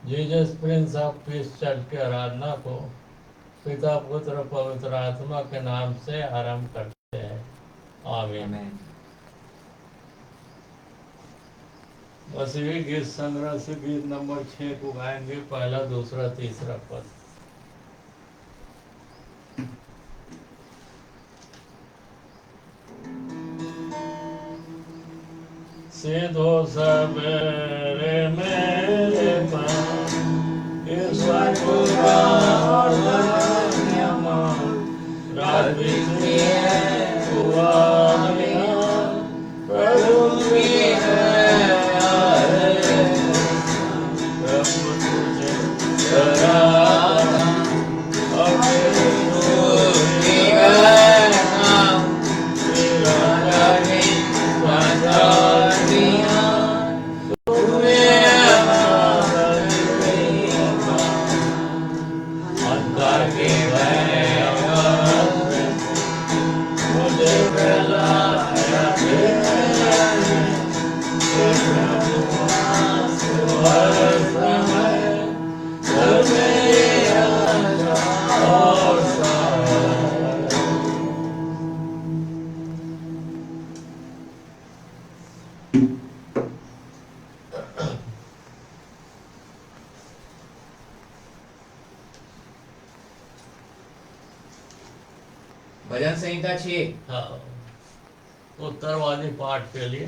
Jesus Prince of Peace church की आराधना को पिता पुत्र पवित्र आत्मा के नाम से आरंभ करते हैं। आमीन। आमेन। मसीही गीत संग्रह से गीत नंबर 6 को गाएंगे, पहला दूसरा तीसरा पद। सीधो सबेरे मेरे पास ईश्वर रात बीती हुआ प्रभु की दया है, प्रभु तुझे सराहना और स्तुति करना, तेरा जाने वादा दिया तूने अंधकार के भय मुझे फैलाया हर समय और भजन संहिता 6। हाँ, उत्तरवादी पाठ के लिए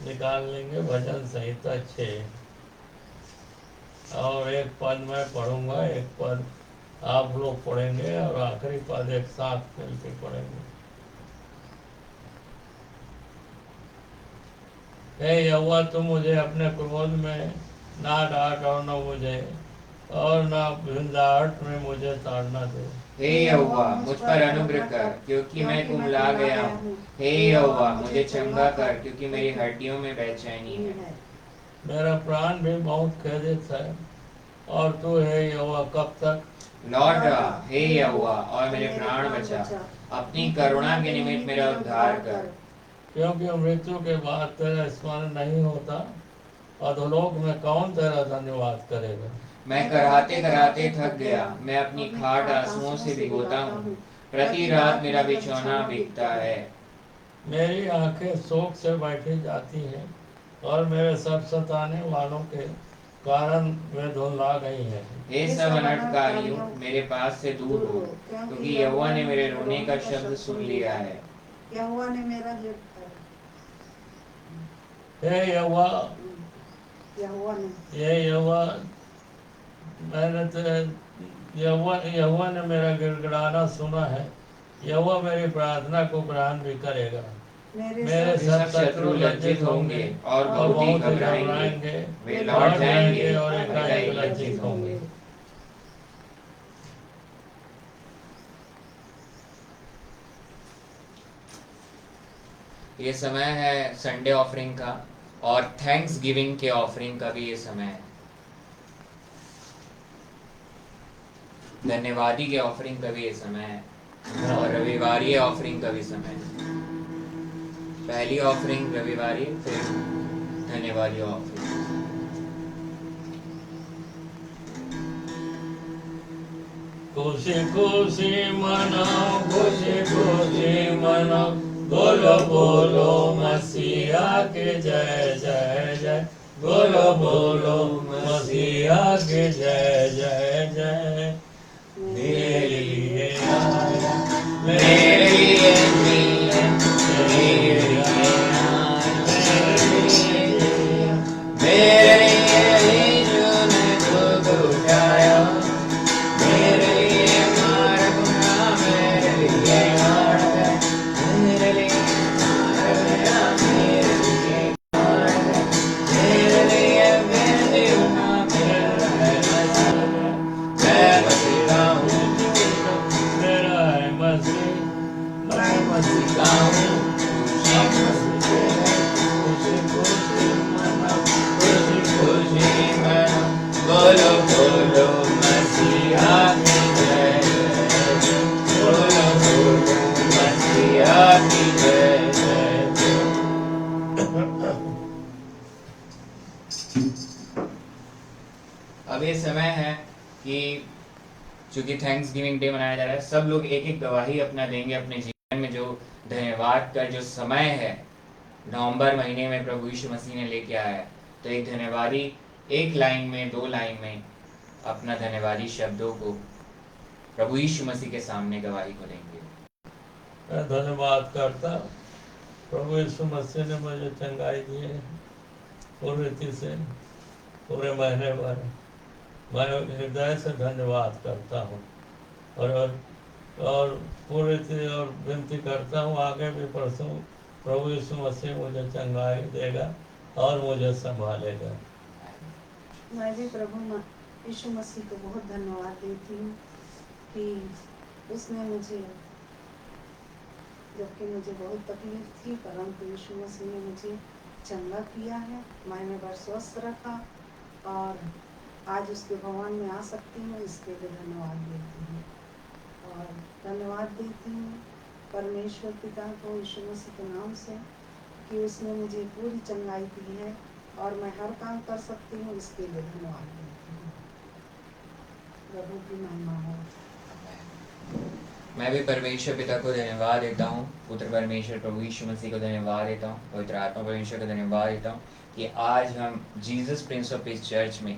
निकाल लेंगे भजन संहिता 6, और एक पद मैं पढ़ूंगा, एक पद आप लोग पढ़ेंगे और आखिरी पद एक साथ मिलकर पढ़ेंगे। हे यहोवा, तुम मुझे अपने क्रोध में ना डांट और न मुझे और न झंझाहट में मुझे ताड़ना दे। हे यहोवा, मुझ पर अनुग्रह कर, क्योंकि मैं कुम्हला गया हूँ। हे यहोवा, मुझे चंगा कर, क्योंकि मेरी हड्डियों में बेचैनी है। मेरा प्राण भी बहुत खेदित है, और तू हे यहोवा कब तक? लौट रहा, हे यहोवा, और मेरे प्राण बचा। अपनी करुणा के निमित्त मेरा उद्धार कर, क्योंकि मृत्यु के बाद तेरा स्मरण नहीं होता, अधोलोक में कौन तेरा धन्यवाद करेगा? मैं कराहते कराहते थक गया, मैं अपनी खाट आंसुओं से भिगोता हूँ। प्रति रात मेरा बिछौना बिकता है। मेरी आंखें शोक से बैठी जाती हैं, और मेरे सब सताने वालों के कारण वे धुंधला गई हैं। हे सब अनर्थकारियों, मेरे पास से दूर हो, क्योंकि यहोवा ने मेरे रोने का शब्द सुन लिया है। यहोवा ने मेरा हे यहोवा, यहोवा ने हे यहोवा, मैंने यहोवा ने मेरा गिड़गिड़ाना सुना है। यहोवा मेरी प्रार्थना को ग्रहण भी करेगा। मेरे सब शत्रु लज्जित होंगे और बहुत ही घबराएंगे। वे लौट जाएंगे और एकाएक लज्जित होंगे। ये समय है संडे ऑफरिंग का, और थैंक्स गिविंग के ऑफरिंग का भी ये समय है। धन्यवादी के ऑफरिंग का भी ये समय है, और रविवारी ऑफरिंग का भी समय है। पहली ऑफरिंग रविवारी, फिर धन्यवादी ऑफरिंग। खुशी खुशी मनाओ, खुशी खुशी मनाओ, बोलो बोलो मसीहा के जय जय जय, बोलो बोलो मसीहा के जय जय जय। मेरे लिए आया, मेरे लिए दिया, मेरे लिए आया, मेरे लिए यीशु ने खुद उठाया, मेरे लिए मार गुना, मेरे लिए मार गया, मेरे लिए मार गया, मेरे लिए मार गया, मेरे लिए मेरे गुना, मेरा है मसीह, मैं मसीह का हूँ, मेरा है मसीह, मैं मसीह का हूँ, सब मसीह के हैं। खुशी खुशी मनाओ, खुशी खुशी मनाओ, बोलो बोलो मसीहा की जय जय जय, बोलो बोलो मसीहा की जय जय जय। अब ये समय है कि चूंकि थैंक्स गिविंग डे मनाया जा रहा है, सब लोग एक एक गवाही अपना देंगे अपने जीवन में, जो धन्यवाद का जो समय है नवंबर महीने में प्रभु यीशु मसीह ने लेके आया है। तो एक धन्यवादी एक लाइन में, 2 लाइन में अपना धन्यवादी शब्दों को प्रभु यीशु मसीह के सामने गवाही को देंगे। मैं धन्यवाद करता हूँ, प्रभु यीशु मसीह ने मुझे चंगाई दी है पूरी रीति से पूरे महीने भर। मैं हृदय से धन्यवाद करता हूँ और पूरी रीति और विनती करता हूँ आगे भी परसों प्रभु यीशु मसीह मुझे चंगाई देगा और मुझे संभालेगा। मैं भी प्रभु यीशु मसीह को बहुत धन्यवाद देती हूँ कि उसने मुझे, जबकि मुझे बहुत तकलीफ थी, परंतु यीशु मसीह ने मुझे चंगा किया है, महीने भर स्वस्थ रखा और आज उसके भवन में आ सकती हूँ। इसके लिए धन्यवाद देती हूँ और धन्यवाद देती हूँ परमेश्वर पिता को यीशु मसीह के नाम से कि उसने मुझे पूरी चंगाई दी है और मैं हर काम कर सकती हूँ। इसके लिए धन्यवाद देती हूँ। प्रभु की महिमा हो। मैं भी परमेश्वर पिता को धन्यवाद देता हूँ, पुत्र परमेश्वर प्रभु यीशु मसीह को धन्यवाद देता हूँ, पवित्र आत्मा परमेश्वर को धन्यवाद देता हूँ कि आज हम Jesus Prince of Peace church में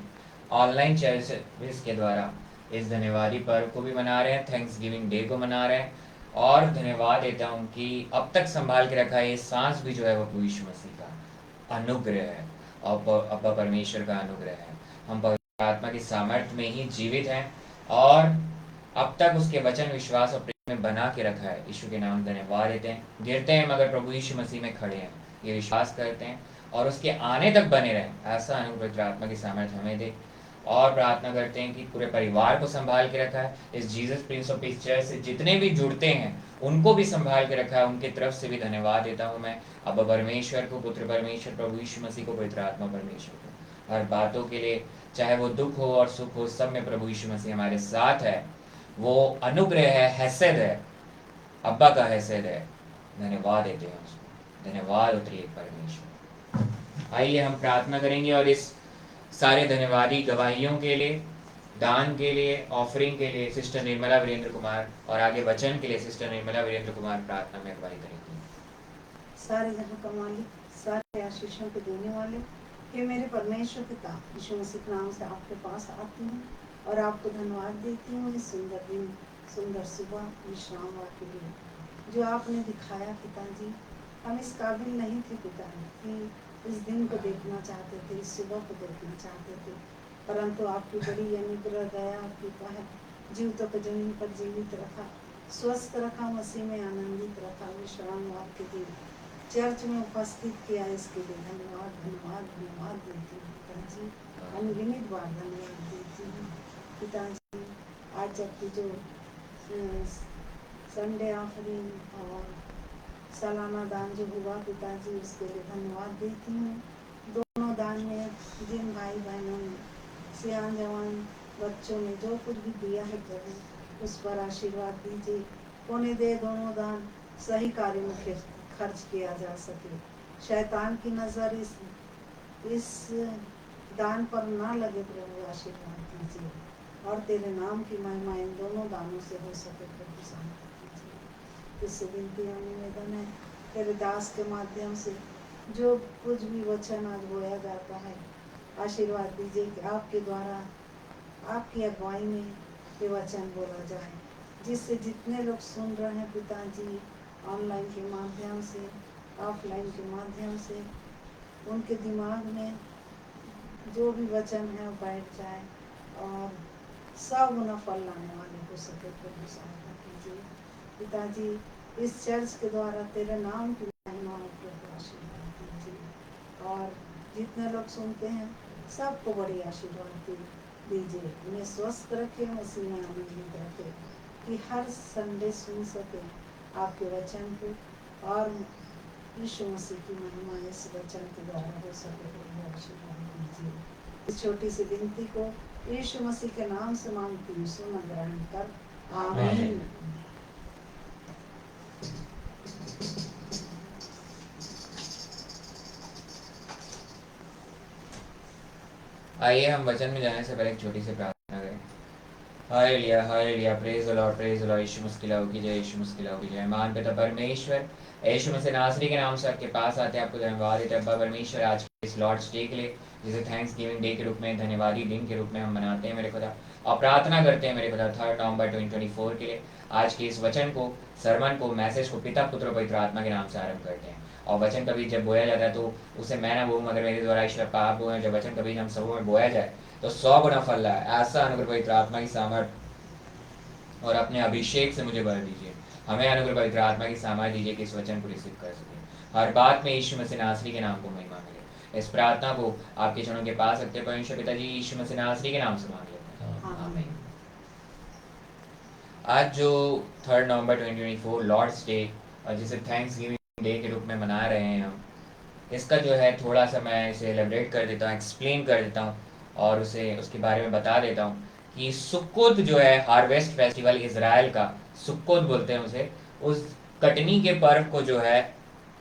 ऑनलाइन चर्च सर्विस के द्वारा इस धन्यवादी पर्व को भी मना रहे हैं, थैंक्स गिविंग डे को मना रहे हैं। और धन्यवाद देता हूँ कि अब तक संभाल के रखा है ये सांस भी जो है वो प्रभु यीशु मसीह का अनुग्रह है और अब्बा परमेश्वर का अनुग्रह है। हम पवित्र आत्मा की सामर्थ्य में ही जीवित हैं और अब तक उसके वचन, विश्वास और प्रेम में बना के रखा है। यीशु के नाम धन्यवाद देते हैं। गिरते हैं मगर प्रभु यीशु मसीह में खड़े हैं, ये विश्वास करते हैं और उसके आने तक बने रहें। ऐसा अनुभव पवित्र आत्मा की सामर्थ्य हमें दे और प्रार्थना करते हैं कि पूरे परिवार को संभाल के रखा है। इस Jesus Prince of Peace church से जितने भी जुड़ते हैं उनको भी संभाल के रखा है। उनकी तरफ से भी धन्यवाद देता हूँ मैं अब परमेश्वर को, पुत्र परमेश्वर प्रभु यीशु मसीह को, पवित्र आत्मा परमेश्वर को, हर बातों के लिए, चाहे वो दुख हो और सुख हो, सब में प्रभु यीशु मसीह हमारे साथ है। वो अनुग्रह है, हैसियत है, अब्बा का हैसियत है। धन्यवाद देते हैं उसको। धन्यवाद उतरी एक परमेश्वर। आइए हम प्रार्थना करेंगे और इस सारे धन्यवादी गवाहियों के लिए, दान के लिए, ऑफरिंग के लिए सिस्टर निर्मला वीरेंद्र कुमार और आगे वचन के लिए सिस्टर निर्मला वीरेंद्र कुमार प्रार्थना में अगुवाई करेंगे। सारे जहाँ का मालिक, सारे आशीषों के देने वाले, कि मेरे परमेश्वर पिता यीशु मसीह के नाम से आपके पास आती हूँ और आपको धन्यवाद देती हूँ इस सुंदर दिन, सुंदर सुबह, विश्राम के लिए जो आपने दिखाया पिताजी। हम इस काबिल नहीं थे पिताजी कि इस दिन को देखना चाहते थे, इस सुबह को देखना चाहते थे, परंतु आपकी बड़ी अनुग्रह दया, आपकी जीवितों को जमीन पर जीवित रखा, स्वस्थ रखा, मसीह में आनंदित रखा, विश्राम के दिन चर्च में उपस्थित किया। इसके लिए धन्यवाद धन्यवाद धन्यवाद देती हूँ पिताजी, अनगिनत बार धन्यवाद देती हूँ पिताजी। आज जबकि जो संडे ऑफरिंग और सालाना दान जो हुआ पिताजी, उसके लिए धन्यवाद देती हूँ। दोनों दान में जिन भाई बहनों ने, सियान जवान बच्चों ने जो कुछ भी दिया है प्रभु, उस पर आशीर्वाद दीजिए। पुण्य दे दोनों दान सही कार्य में खर्च किया जा सके। शैतान की नज़र इस दान पर ना लगे प्रभु, आशीर्वाद दीजिए और तेरे नाम की महिमा इन दोनों दानों से हो सके प्रभु, सहायता कीजिए। इससे विनती और निवेदन है तेरे दास के माध्यम से जो कुछ भी वचन आज बोया जाता है, आशीर्वाद दीजिए कि आपके द्वारा, आपकी अगुवाई में ये वचन बोला जाए, जिससे जितने लोग सुन रहे हैं पिताजी, ऑनलाइन के माध्यम से, ऑफलाइन के माध्यम से, उनके दिमाग में जो भी वचन है वो बैठ जाए और 100 गुना फल लाने वाले हो सके प्रभु, सहायता कीजिए पिताजी। इस चर्च के द्वारा तेरे नाम की महिमा प्रभु, आशीर्वाद दीजिए और जितने लोग सुनते हैं सबको बड़ी आशीर्वाद दीजिए। उन्हें स्वस्थ रखे, मसीह में आनंदित रखे कि हर संडे सुन सके आपके वचन को और यीशु मसीह की महिमा इस वचन के द्वारा हो सके प्रभु, आशीर्वाद दीजिए। इस छोटी सी विनती को यीशु मसीह के नाम से मांगती हूँ, सुन ग्रहण कर, आमीन। आइए हम वचन में जाने से पहले एक छोटी सी प्रार्थना करें। Hallelujah hallelujah, praise the Lord, praise the Lord. Yishu मुस्किलाओ की जय, यीशु मुस्किलाओ की जय। महान पिता परमेश्वर, यीशु मसीह नासरी के नाम से आपके पास आते हैं, आपको धन्यवाद देते हैं अब्बा परमेश्वर, आज के इस लॉर्ड्स डे के लिए, जिसे थैंक्स गिविंग डे के रूप में, धन्यवादी दिन के रूप में हम मनाते हैं मेरे खुदा, और प्रार्थना करते हैं मेरे खुदा 3 नवंबर 2024 के लिए। आज के इस वचन को, सरमन को, मैसेज को पिता पुत्र पवित्र आत्मा के नाम से आरंभ करते हैं। और वचन कभी जब बोया जाता है तो उसे मैं ना बोऊँ मगर मेरे द्वारा ईश्वर पाप बोए। जब वचन कभी हम सबों में बोया जाए तो 100 गुना फल लाए। ऐसा अनुग्रह पवित्र आत्मा की सामर्थ और अपने अभिषेक से मुझे भर दीजिए। हमें अनुग्रह पवित्र आत्मा की सामर्थ दीजिए कि इस वचन को रिसीव कर सके। हर बात में यीशु मसीह नासरी के नाम को महिमा मिले। इस प्रार्थना को आपके चरणों के पास रखते परमेश्वर पिता जी यीशु मसीह नासरी के नाम से मांग लेते हैं, आमीन। आज जो 3 नवंबर 2024 लॉर्ड्स डे, और जिसे थैंक्स गिविंग डे के रूप में मना रहे हैं हम, इसका जो है थोड़ा सा मैं इसे एलेबरेट कर देता हूँ, एक्सप्लेन कर देता हूँ और उसे उसके बारे में बता देता हूँ कि सुक्कोत जो है हार्वेस्ट फेस्टिवल इजराइल का, सुक्कोत बोलते हैं उसे, उस कटनी के पर्व को जो है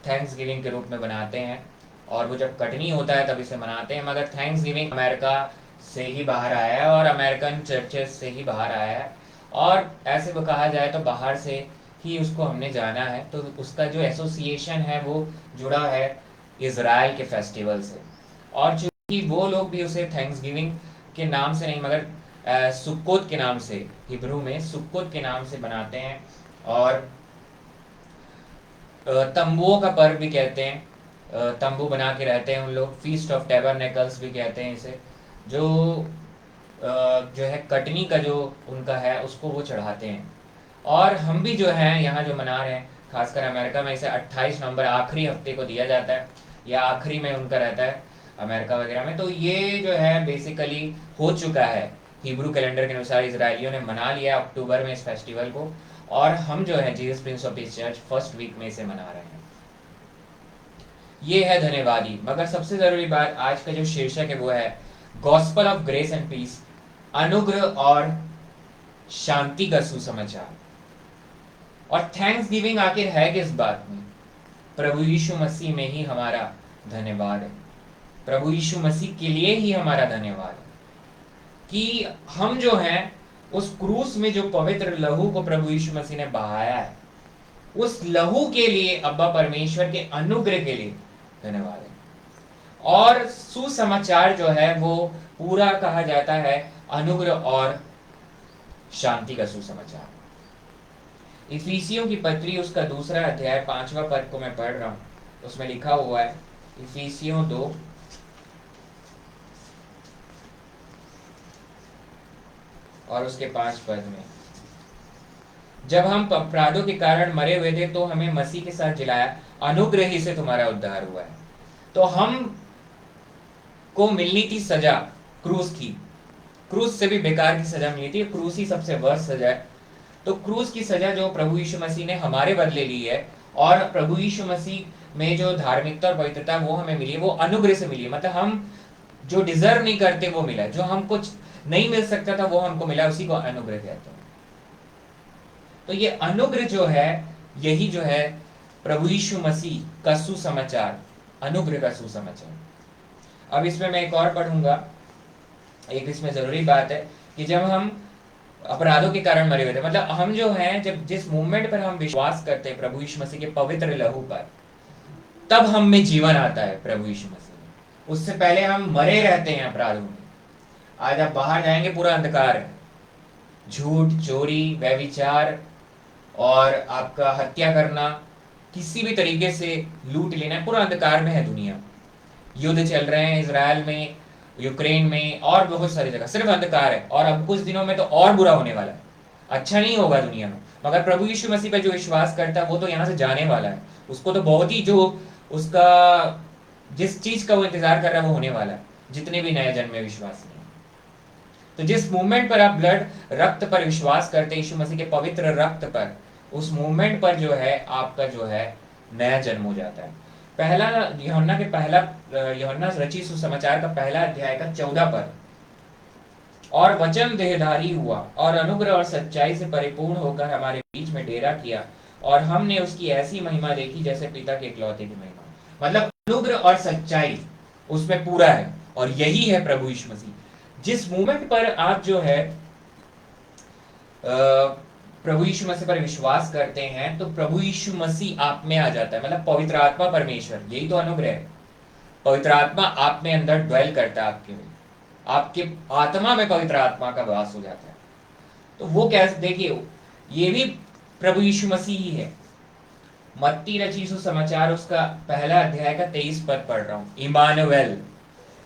थैंक्स गिविंग के रूप में बनाते हैं। और वो जब कटनी होता है तब इसे मनाते हैं। मगर थैंक्स गिविंग अमेरिका से ही बाहर आया है और अमेरिकन चर्चेस से ही बाहर आया है, और ऐसे वो कहा जाए तो बाहर से ही उसको हमने जाना है। तो उसका जो एसोसिएशन है वो जुड़ा है इजराइल के फेस्टिवल से। और चूंकि वो लोग भी उसे थैंक्स गिविंग के नाम से नहीं मगर सुक्कोत के नाम से, हिब्रू में सुक्कोत के नाम से बनाते हैं। और तंबुओं का पर्व भी कहते हैं, तंबू बना के रहते हैं उन लोग। फीस्ट ऑफ टैबरनेकल्स भी कहते हैं इसे। जो है कटनी का जो उनका है उसको वो चढ़ाते हैं। और हम भी जो है यहाँ जो मना रहे हैं, खासकर अमेरिका में इसे 28 नवंबर आखिरी हफ्ते को दिया जाता है, या आखिरी में उनका रहता है अमेरिका वगैरह में। तो ये जो है बेसिकली हो चुका है हिब्रू कैलेंडर के अनुसार। इजरायलियों ने मना लिया अक्टूबर में इस फेस्टिवल को, और हम जो है Jesus Prince of Peace church first week में इसे मना रहे हैं। ये है धन्यवादी। मगर सबसे जरूरी बात आज का जो शीर्षक है वो है gospel of grace and peace, अनुग्रह और शांति का सुसमाचार। और थैंक्स गिविंग आखिर है किस बात में? प्रभु यीशु मसीह में ही हमारा धन्यवाद है। प्रभु यीशु मसीह के लिए ही हमारा धन्यवाद है कि हम जो हैं उस क्रूस में जो पवित्र लहू को प्रभु यीशु मसीह ने बहाया है, उस लहू के लिए, अब्बा परमेश्वर के अनुग्रह के लिए धन्यवाद है। और सुसमाचार जो है वो पूरा कहा जाता है अनुग्रह और शांति का सुसमाचार। इफिसियों की पत्री उसका 2 अध्याय 5वां पद को मैं पढ़ रहा हूं। उसमें लिखा हुआ है, इफिसियों 2 और उसके 5 पद में, जब हम अपराधों के कारण मरे हुए थे तो हमें मसीह के साथ जिलाया, अनुग्रह ही से तुम्हारा उद्धार हुआ है। तो हम को मिलनी थी सजा क्रूस की, क्रूस से भी बेकार की सजा मिली थी, क्रूस ही सबसे वर्स्ट सजा है। तो क्रूस की सजा जो प्रभु यीशु मसीह ने हमारे बदले ली है, और प्रभु यीशु मसीह में जो धार्मिकता और पवित्रता वो हमें मिली है, वो अनुग्रह से मिली है। मतलब हम जो डिजर्व नहीं करते वो मिला, जो हम कुछ नहीं मिल सकता था वो हमको मिला, उसी को अनुग्रह कहते हैं। तो ये अनुग्रह जो है, यही जो है प्रभु यीशु मसीह का सुसमाचार, अनुग्रह का सुसमाचार। अब इसमें मैं एक और पढ़ूंगा। एक इसमें जरूरी बात है कि जब हम अपराधों के कारण मरे हुए थे, मतलब हम जो हैं, जब जिस मूवमेंट पर हम विश्वास करते हैं प्रभु यीशु मसीह के पवित्र लहू पर, तब हम में जीवन आता है प्रभु यीशु मसीह में। उससे पहले हम मरे रहते हैं अपराधों में। आज आप बाहर जाएंगे पूरा अंधकार है, झूठ, चोरी, व्यभिचार और आपका हत्या करना, किसी भी तरीके से लूट लेना, पूरा अंधकार में है दुनिया। युद्ध चल रहे हैं इजराइल में, यूक्रेन में और बहुत सारी जगह, सिर्फ अंधकार है। और अब कुछ दिनों में तो और बुरा होने वाला है, अच्छा नहीं होगा दुनिया में। मगर प्रभु यीशु मसीह पर जो विश्वास करता है वो तो यहाँ से जाने वाला है। उसको तो बहुत ही जो उसका जिस चीज का वो इंतजार कर रहा है वो होने वाला है, जितने भी नए जन्म में विश्वास नहीं। तो जिस मूवमेंट पर आप ब्लड रक्त पर विश्वास करते हैं, यीशु मसीह के पवित्र रक्त पर, उस मूवमेंट पर जो है आपका जो है नया जन्म हो जाता है। पहला यूहन्ना रचित सुसमाचार का पहला अध्याय का 14 पद, और वचन देहधारी हुआ और अनुग्रह और सच्चाई से परिपूर्ण होकर हमारे बीच में डेरा किया, और हमने उसकी ऐसी महिमा देखी जैसे पिता के इकलौते की महिमा। मतलब अनुग्रह और सच्चाई उसमें पूरा है, और यही है प्रभु यीशु मसीह। जिस मोमेंट पर आप जो है प्रभु यीशु मसीह पर विश्वास करते हैं, तो प्रभु यीशु मसीह आप में आ जाता है, मतलब पवित्र आत्मा परमेश्वर, यही तो अनुग्रह है। पवित्र आत्मा आप में अंदर ड्वेल करता है, आपके आत्मा में पवित्र आत्मा का वास हो जाता है। तो वो कैसे, देखिए ये भी प्रभु यीशु मसीह ही है। मत्ती रची सुसमाचार उसका पहला अध्याय का 23 पद पढ़ रहा हूं। इमानुएल,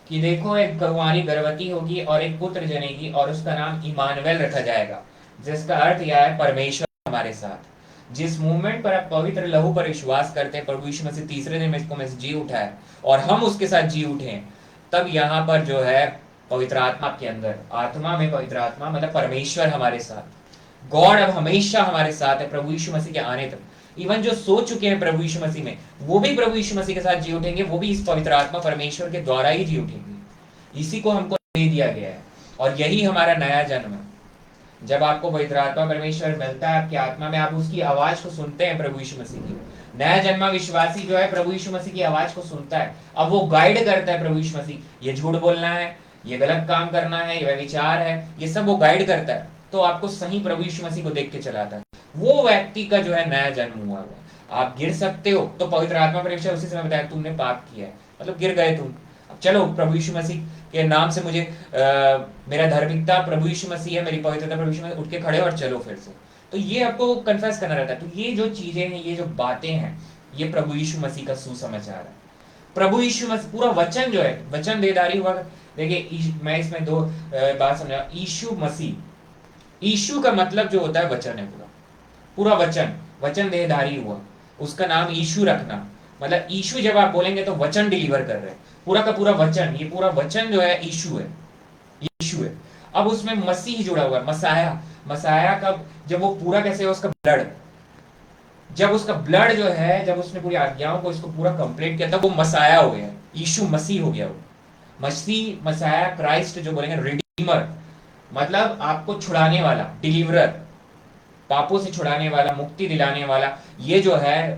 कि देखो एक कुंवारी गर्भवती होगी और एक पुत्र जनेगी और उसका नाम इमानुएल रखा जाएगा, जिसका अर्थ यह है परमेश्वर हमारे साथ। जिस मूवमेंट पर आप पवित्र लहू पर विश्वास करते हैं, प्रभु यीशु मसीह तीसरे दिन में इसको जी उठा है और हम उसके साथ जी उठे, तब यहाँ पर जो है पवित्र आत्मा के अंदर, आत्मा में पवित्र आत्मा मतलब परमेश्वर हमारे साथ। गॉड अब हमेशा हमारे साथ है प्रभु यीशु मसीह के आने तक। इवन जो सो चुके हैं प्रभु यीशु मसीह में, वो भी प्रभु यीशु मसीह के साथ जी उठेंगे, वो भी इस पवित्र आत्मा परमेश्वर के द्वारा ही जी उठेंगे। इसी को हमको दे दिया गया है और यही हमारा नया जन्म है। जब आपको पवित्र आत्मा परमेश्वर मिलता है आपकी आत्मा में, आप उसकी आवाज को सुनते हैं प्रभु यीशु मसीह की। नया जन्मा विश्वासी जो है प्रभु यीशु मसीह की आवाज को सुनता है। अब वो गाइड करता है प्रभु यीशु मसीह, ये झूठ बोलना है, ये गलत काम करना है, ये विचार है, ये सब वो गाइड करता है। तो आपको सही प्रभु यीशु मसीह को देख के चलाता है। वो व्यक्ति का जो है नया जन्म हुआ है। आप गिर सकते हो तो पवित्र आत्मा परमेश्वर उसी समय बताया तुमने पाप किया है, मतलब गिर गए तुम, अब चलो प्रभु यीशु मसीह के नाम से मुझे मेरा धार्मिकता प्रभु यीशु मसीह है, मेरी पवित्रता प्रभु यीशु मसीह, उठ के खड़े और चलो फिर से। तो ये आपको कन्फेस करना रहता है। तो ये जो चीजें हैं, ये जो बातें हैं, ये प्रभु यीशु मसीह का सुसमाचार है। प्रभु यीशु मसीह पूरा वचन जो है, वचन देहधारी हुआ। देखिए मैं इसमें दो बात समझा। यीशु मसीह, यीशु का मतलब जो होता है वचन है, पूरा वचन, वचन देहधारी हुआ, उसका नाम यीशु रखना, मतलब यीशु जब आप बोलेंगे तो वचन डिलीवर कर रहे हैं, पूरा का पूरा वचन। ये पूरा वचन जो है यीशु है, यीशु है। अब उसमें मसीह जुड़ा हुआ है, मसाया। मसाया का जब वो पूरा कैसे है, उसका ब्लड, जब उसका ब्लड जो है, जब उसने पूरी आज्ञाओं को इसको पूरा कंप्लीट किया, तब वो मसाया हो गया, यीशु मसीह हो गया। वो मसीह, मसाया, क्राइस्ट जो बोलेंगे, रिडीमर मतलब आपको छुड़ाने वाला, डिलीवरर, पापों से छुड़ाने वाला, मुक्ति दिलाने वाला, ये जो है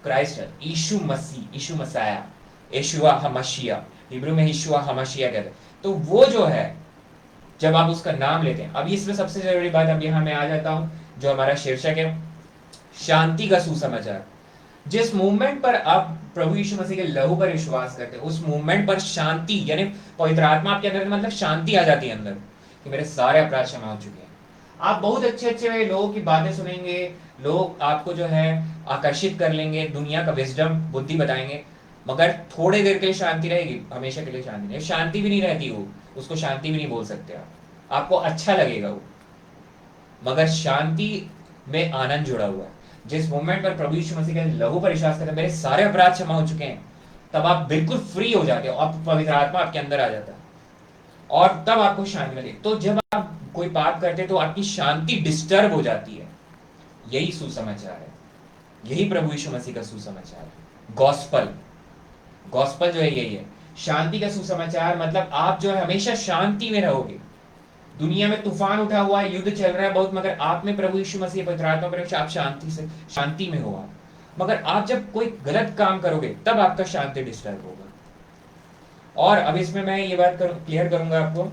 क्राइस्ट है, यीशु मसीह, यीशु मसाया, यशुआ हमशिया, हिब्रू में यशुआ हमशिया कहते हैं। तो वो जो है जब आप उसका नाम लेते हैं। अब इसमें सबसे जरूरी बात, अब यहाँ मैं आ जाता हूं, जो हमारा शीर्षक है, शांति का सुसमाचार। जिस मूवमेंट पर आप प्रभु यीशु मसीह के लहू पर विश्वास करते हैं, उस मूवमेंट पर शांति, यानी पवित्र आत्मा आपके अंदर, मतलब शांति आ जाती है अंदर कि मेरे सारे अपराध क्षमा हो चुके हैं। आप बहुत अच्छे अच्छे लोगों की बातें सुनेंगे, लोग आपको जो है आकर्षित कर लेंगे, दुनिया का विजडम, बुद्धि बताएंगे, मगर थोड़े देर के लिए शांति रहेगी, हमेशा के लिए शांति नहीं। शांति भी नहीं रहती, वो उसको शांति भी नहीं बोल सकते आप, आपको अच्छा लगेगा वो, मगर शांति में आनंद जुड़ा हुआ है। जिस मोमेंट पर प्रभु यीशु मसीह के लहू पर विश्वास करते हैं, मेरे सारे अपराध क्षमा हो चुके हैं, तब आप बिल्कुल फ्री हो जाते हो, अब पवित्र आत्मा आपके अंदर आ जाता है और तब आपको शांति मिलेगी। तो जब आप कोई पाप करते हैं तो आपकी शांति डिस्टर्ब हो जाती है। यही सुसमाचार है, यही प्रभु यीशु मसीह का सुसमाचार है। गॉस्पल, गॉस्पल जो है यही है, शांति का सुसमाचार। मतलब आप जो है हमेशा शांति में रहोगे। दुनिया में तूफान उठा हुआ है, युद्ध चल रहा है बहुत, मगर आप में प्रभु यीशु मसीह, पवित्र आत्मा परमेश्वर, आप शांति में हो आप। मगर आप जब कोई गलत काम करोगे तब आपका शांति डिस्टर्ब होगा। और अब इसमें मैं ये बात क्लियर करूंगा आपको,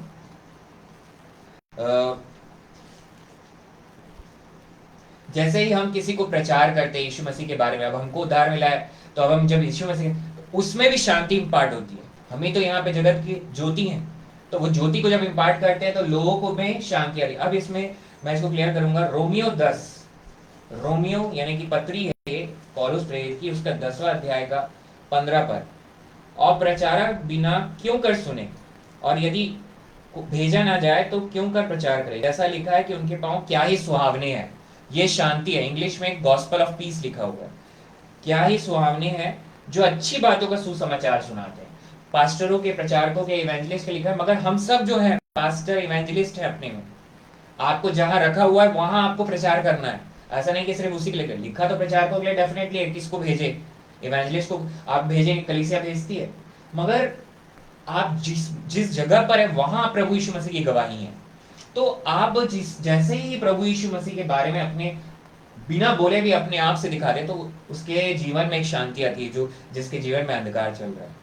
जैसे ही हम किसी को प्रचार करते हैं यीशु मसीह के बारे में, अब हमको उद्धार मिला है, तो अब हम जब यीशु मसीह, उसमें भी शांति इम्पार्ट होती है। हमें तो यहाँ पे जगत की ज्योति है, तो वो ज्योति को जब इम्पार्ट करते हैं तो लोगों को में शांति आ रही। अब इसमें मैं इसको क्लियर करूंगा। रोमियो 10, रोमियो यानी कि पत्री है पौलुस प्रेरित की, उसका 10वां अध्याय का 15 पर, और प्रचारक बिना क्यों कर सुने, और यदि भेजा ना जाए तो क्यों कर प्रचार करे। ऐसा लिखा है कि उनके पांव क्या ही सुहावने हैं, ये शांति है। इंग्लिश में गॉस्पल ऑफ पीस लिखा हुआ है, क्या ही सुहावने हैं जो अच्छी बातों का सुसमाचार सुनाते हैं। पास्टरों के, प्रचारकों के, इवेंजलिस्ट के लिखा है, मगर हम सब जो है पास्टर इवेंजलिस्ट है अपने में। आपको जहां रखा हुआ है वहां आपको प्रचार करना है, ऐसा नहीं कि सिर्फ उसी के लिए। लिखा तो प्रचारकों के लिए डेफिनेटली है, किसको भेजे, इवेंजलिस्ट को आप भेजेंगे, कलीसिया भेजती है, मगर आप जिस जगह पर है वहां प्रभु यीशु मसीह की गवाही है। तो आप जैसे ही प्रभु यीशु मसीह के बारे में अपने बिना बोले भी अपने आप से दिखा दे, तो उसके जीवन में एक शांति आती है, जो जिसके जीवन में अंधकार चल रहा है।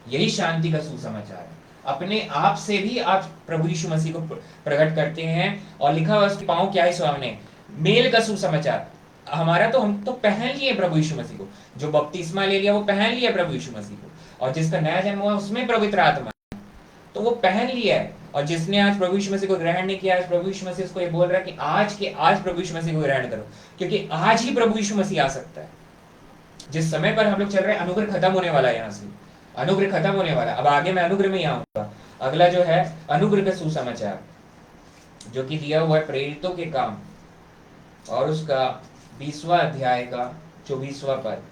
यही शांति का सुसमाचार है। अपने आप से भी आप प्रभु यीशु मसीह को प्रकट करते हैं, और लिखा हुआ उसके पांव क्या है सामने, मेल का सुसमाचार। हमारा तो हम तो पहन लिए प्रभु यीशु मसीह को, जो बपतिस्मा ले लिया वो पहन लिया प्रभु यीशु मसीह को, और जिसका नया जन्म हुआ उसमें पवित्र आत्मा, तो वो पहन लिया है। और जिसने आज प्रभु यीशु मसीह को ग्रहण नहीं किया, आज प्रभु यीशु मसीह उसको ये बोल रहा है कि आज प्रभु यीशु मसीह को ग्रहण करो, क्योंकि आज ही प्रभु यीशु मसीह आ सकता है। जिस समय पर हम लोग चल रहे हैं, अनुग्रह खत्म होने वाला है, यहाँ से अनुग्रह खत्म होने वाला। अब आगे मैं अनुग्रह में ही आऊंगा। अगला जो है अनुग्रह का सुसमाचार, जो कि दिया हुआ है प्रेरितों के काम, और उसका 20वां अध्याय का 24वां पद।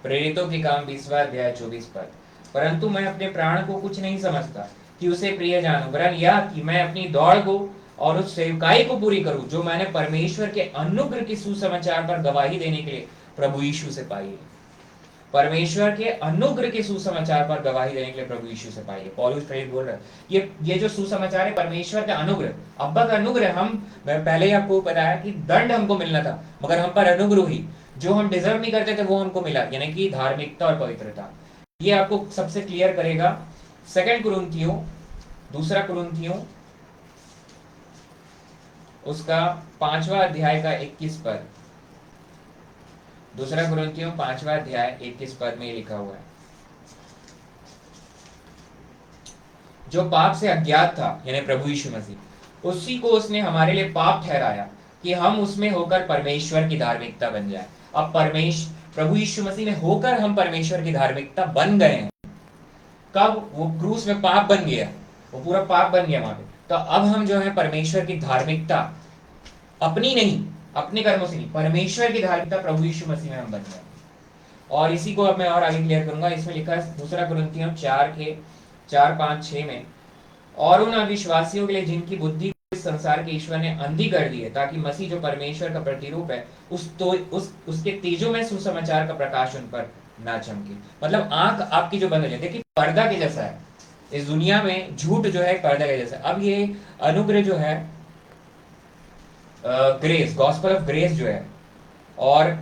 प्रेरितों के काम 20वां अध्याय 24 पद। परंतु मैं अपने प्राण को कुछ नहीं समझता कि उसे प्रिय जानूं, वरन यह कि मैं अपनी दौड़ को और उस सेवकाई को पूरी करूं जो मैंने परमेश्वर के अनुग्रह के सुसमाचार पर गवाही देने के लिए प्रभु यीशु से पाई है। परमेश्वर के अनुग्रह के सुसमाचार पर गवाही देने के लिए प्रभु यीशु से पाई है। पौलुस प्रेरित बोल रहा है, ये जो सुसमाचार है परमेश्वर का अनुग्रह, अब्बा का अनुग्रह। मैं पहले ही आपको बताया कि दंड हमको मिलना था, मगर हम पर अनुग्रह हुई, जो हम डिजर्व नहीं करते थे वो हमको मिला, यानी कि धार्मिकता और पवित्रता। ये आपको सबसे क्लियर करेगा 2 कुरिन्थियों, 2 कुरिन्थियों उसका 5वां अध्याय का 21 पद। 2 कुरिन्थियों 5वां अध्याय 21 पद में लिखा हुआ है, जो पाप से अज्ञात था, यानी प्रभु यीशु मसीह, उसी को उसने हमारे लिए पाप ठहराया कि हम उसमें होकर परमेश्वर की धार्मिकता बन जाए। अब प्रभु यीशु मसीह में होकर हम परमेश्वर की धार्मिकता बन गए हैं। कब? वो क्रूस में पाप बन गया, वो पूरा पाप बन गया वहां पे। तो अब हम जो है परमेश्वर की धार्मिकता, अपनी नहीं, अपने कर्मों से नहीं, परमेश्वर की धार्मिकता प्रभु यीशु मसीह में हम बन गए। और इसी को अब मैं और आगे क्लियर करूंगा। इसमें लिखा है 2 कुरिन्थियों 4 5 6 में, और उन अविश्वासियों के लिए जिनकी बुद्धि इस संसार के ईश्वर ने अंधी कर दी है, ताकि मसीह जो परमेश्वर का प्रतिरूप है उसके तेजो में सुसमाचार का प्रकाश उन पर ना चमके। मतलब आंख आपकी जो बंद हो जाए। देखिए पर्दा के जैसा है इस दुनिया में, झूठ जो है पर्दा के जैसा। अब ये अनुग्रह जो है, ग्रेस, गॉस्पेल ऑफ ग्रेस जो है, और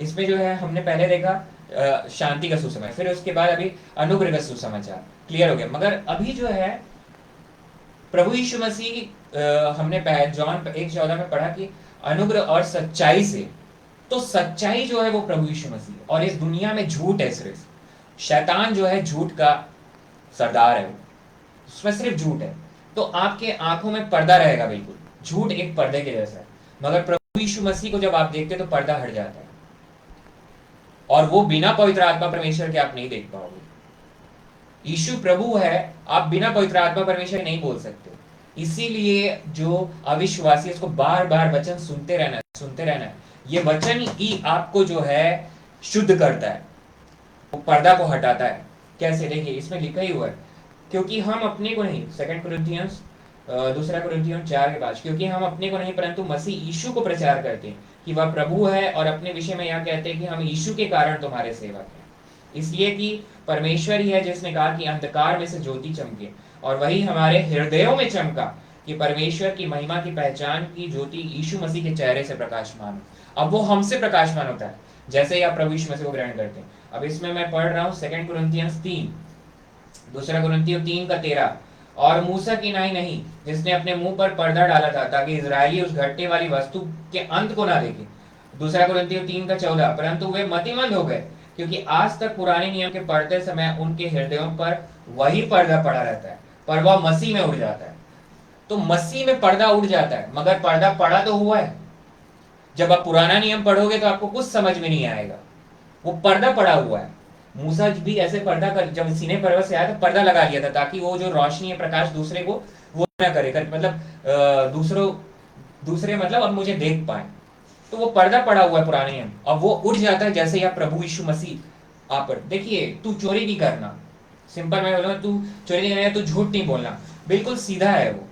इसमें जो है हमने पहले देखा शांति का सुसमाचार, फिर उसके बाद अभी अनुग्रह का सुसमाचार, क्लियर हो गया। मगर अभी जो है प्रभु यीशु मसीह, हमने जॉन 1:14 में पढ़ा कि अनुग्रह और सच्चाई से, तो सच्चाई जो है वो प्रभु यीशु मसीह, और इस दुनिया में झूठ है, सिर्फ शैतान जो है झूठ का सरदार है, उसमें सिर्फ झूठ है। तो आपके आंखों में पर्दा रहेगा, बिल्कुल झूठ एक पर्दे के जैसा है। मगर प्रभु यीशु मसीह को जब आप देखते तो पर्दा हट जाता है, और वो बिना पवित्र आत्मा परमेश्वर के आप नहीं देख पाओगे। यीशु प्रभु है, आप बिना पवित्र आत्मा परमेश्वर नहीं बोल सकते। इसीलिए जो अविश्वासी, उसको बार बार वचन सुनते रहना है। ये वचन ही आपको जो है शुद्ध करता है, वो पर्दा को हटाता है। कैसे? देखिए इसमें लिखा ही हुआ है, क्योंकि हम अपने को नहीं, 2 कुरिन्थियों 4:5, क्योंकि हम अपने को नहीं परंतु मसीह यीशु को प्रचार करते हैं कि वह प्रभु है, और अपने विषय में यह कहते हैं कि हम यीशु के कारण तुम्हारे सेवक हैं। इसलिए कि परमेश्वर ही है जिसने कहा कि अंधकार में से ज्योति चमके, और वही हमारे हृदयों में चमका कि परमेश्वर की महिमा की पहचान की ज्योति यीशु मसीह के चेहरे से प्रकाशमान हो। अब वो हमसे प्रकाशमान होता है जैसे ही आप प्रभु यीशु मसीह को ग्रहण करते हैं। अब इसमें मैं पढ़ रहा हूँ 2 कुरिन्थियों 3:13, और मूसा की नाई नहीं जिसने अपने मुंह पर पर्दा डाला था, ताकि इजरायली उस घटने वाली वस्तु के अंत को ना देखे। 2 कुरिन्थियों 3:14, परंतु वे मतिमंद हो गए, क्योंकि आज तक पुराने नियम के पढ़ते समय उनके हृदयों पर वही पर्दा पड़ा रहता है, पर वह मसीह में उड़ जाता है। तो मसीह में पर्दा उड़ जाता है, मगर पर्दा पड़ा तो हुआ है। जब आप पुराना नियम पढ़ोगे तो आपको कुछ समझ में नहीं आएगा, वो पर्दा पड़ा हुआ है। मूसा भी ऐसे पर्दा कर, जब सीने पर्वत से आया तो पर्दा लगा लिया था, ताकि वो जो रोशनी है, प्रकाश दूसरे को वो ना करे, मतलब दूसरे मतलब अब मुझे देख पाए। तो वो पर्दा पड़ा हुआ है पुराने नियम, अब वो उठ जाता है जैसे या प्रभु यीशु मसीह आप पर। देखिए तू चोरी नहीं करना, सिंपल मैं बोलूँ, तू चोरी नहीं करना, तू झूठ नहीं बोलना, बिल्कुल सीधा है वो।